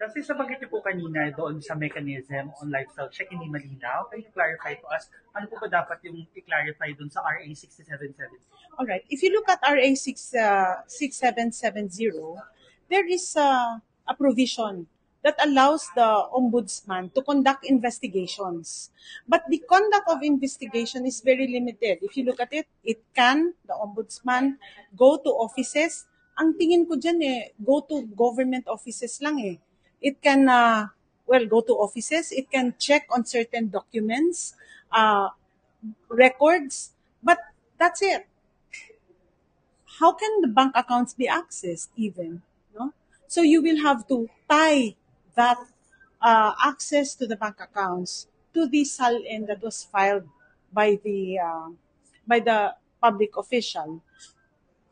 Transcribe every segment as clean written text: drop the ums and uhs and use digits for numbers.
Kasi sa banggit niyo po kanina doon sa mechanism on lifestyle check, hindi malinaw. Can you clarify to us, ano po ba dapat yung i-clarify doon sa RA 6770? All right. If you look at RA 6770, there is a provision that allows the ombudsman to conduct investigations. But the conduct of investigation is very limited. If you look at it, the ombudsman, go to offices. Ang tingin ko dyan go to government offices lang eh. It can, go to offices. It can check on certain documents, records, but that's it. How can the bank accounts be accessed even? No? So you will have to tie that access to the bank accounts to the SALN that was filed by the public official.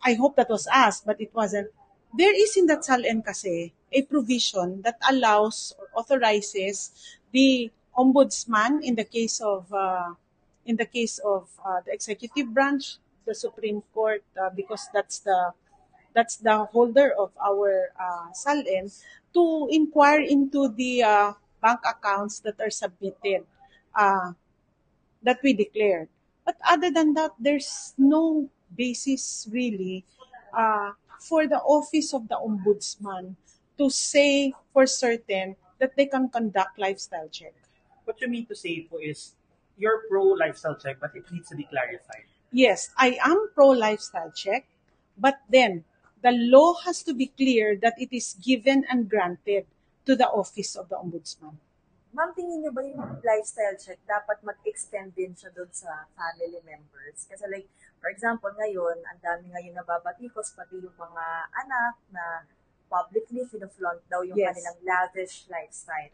I hope that was asked, but it wasn't. There is in that SALN kasi a provision that allows or authorizes the ombudsman in the case of the executive branch, the Supreme Court, because that's the holder of our SALN, to inquire into the bank accounts that are submitted, that we declared. But other than that, there's no basis really for the office of the ombudsman to say for certain that they can conduct lifestyle check. What you mean to say po is, you're pro-lifestyle check, but it needs to be clarified. Yes, I am pro lifestyle check, but then the law has to be clear that it is given and granted to the office of the ombudsman. Ma'am, tingin niyo ba yung lifestyle check dapat mag-extend din siya doon sa family members? Kasi like, for example, ngayon, ang dami ngayon nababatikos, pati yung mga anak na publicly flaunt daw yung Yes. kanilang lavish lifestyle.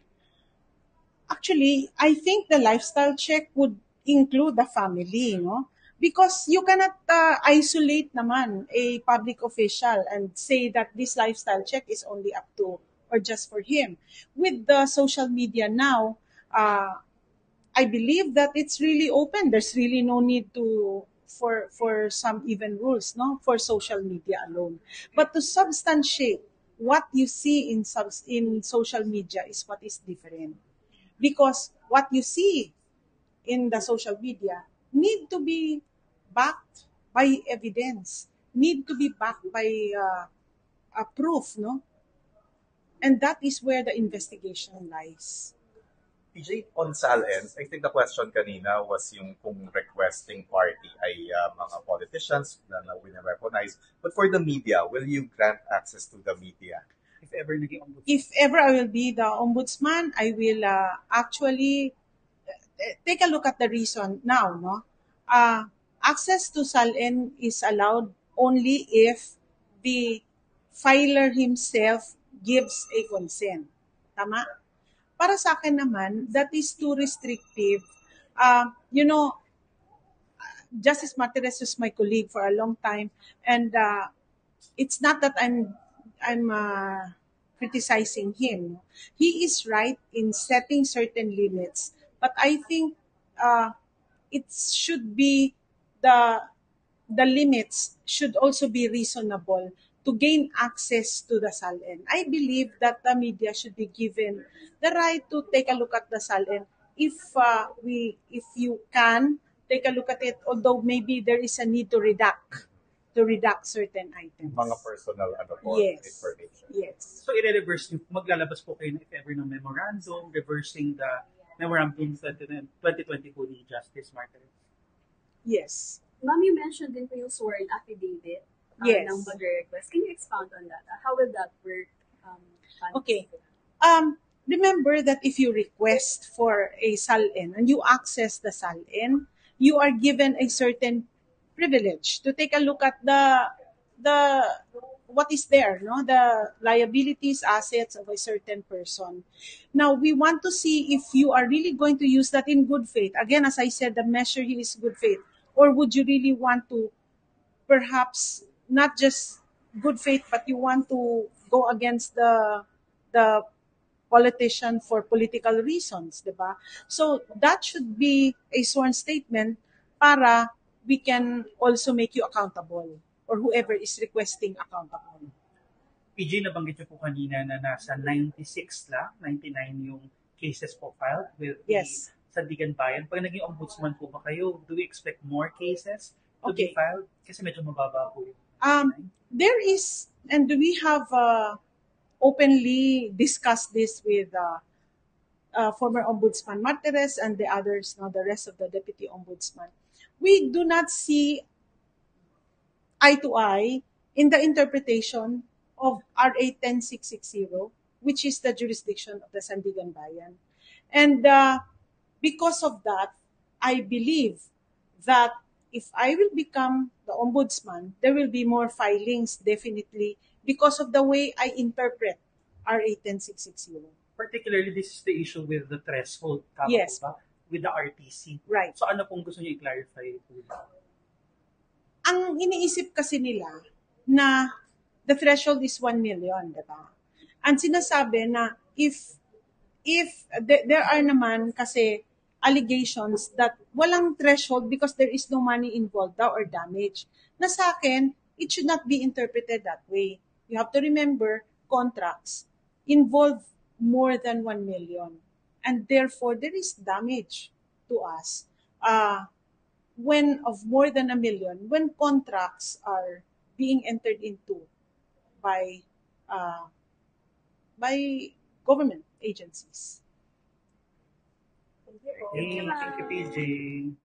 Actually, I think the lifestyle check would include the family, no? Because you cannot isolate naman a public official and say that this lifestyle check is only up to or just for him. With the social media now, I believe that it's really open. There's really no need for some even rules, no, for social media alone. But to substantiate what you see in social media is what is different, because what you see in the social media need to be backed by evidence, need to be backed by a proof, no? And that is where the investigation lies. PJ, on SALN, I think the question kanina was yung kung requesting party ay mga politicians na recognize. But for the media, will you grant access to the media? If ever naging ombudsman. If ever I will be the ombudsman, I will actually take a look at the reason now, no? Access to SALN is allowed only if the filer himself gives a consent. Tama? Para sa akin naman, that is too restrictive. Justice Martinez was my colleague for a long time, and it's not that I'm criticizing him. He is right in setting certain limits, but I think it should be the limits should also be reasonable to gain access to the SALN. I believe that the media should be given the right to take a look at the SALN if you can take a look at it, although maybe there is a need to redact certain items. Mga personal Yes. information. Yes. So, i-reverse nyo, maglalabas po kayo if ever ng memorandum, reversing the memorandum 2020 po ni Justice Martinez. Yes. Ma'am, you mentioned din po yung sworn affidavit Yes. ng bond request. Can you expound on that? How will that work? Okay. Remember that if you request for a SALN and you access the SALN, you are given a certain privilege to take a look at the what is there, no? The liabilities, assets of a certain person. Now, we want to see if you are really going to use that in good faith. Again, as I said, the measure here is good faith. Or would you really want to perhaps not just good faith, but you want to go against the politician for political reasons, diba? So that should be a sworn statement para we can also make you accountable, or whoever is requesting accountable. PJ, nabanggit niyo po kanina na nasa 96 lang, 99 yung cases po filed with Yes. the Sandigan Bayan. Pag naging ombudsman po ba kayo, do we expect more cases to be Okay. filed? Kasi medyo mababa po yung There is, and we have openly discussed this with former Ombudsman Martires and the others, now the rest of the Deputy Ombudsman. We do not see eye to eye in the interpretation of RA 10660, which is the jurisdiction of the Sandigan Bayan. And because of that, I believe that if I will become the ombudsman, there will be more filings definitely because of the way I interpret RA 10660. particularly this is the issue with the threshold, tama Yes. po ba? With the RTC. Right. So ano pong gusto niyo i-clarify po? Ang iniisip kasi nila na the threshold is 1 million, di ba? Ang sinasabi na if there are naman kasi allegations that walang threshold because there is no money involved daw or damage. Na sa akin, it should not be interpreted that way. You have to remember, contracts involve more than 1 million. And therefore, there is damage to us. When of more than 1 million, when contracts are being entered into by government agencies. Thank you, PJ.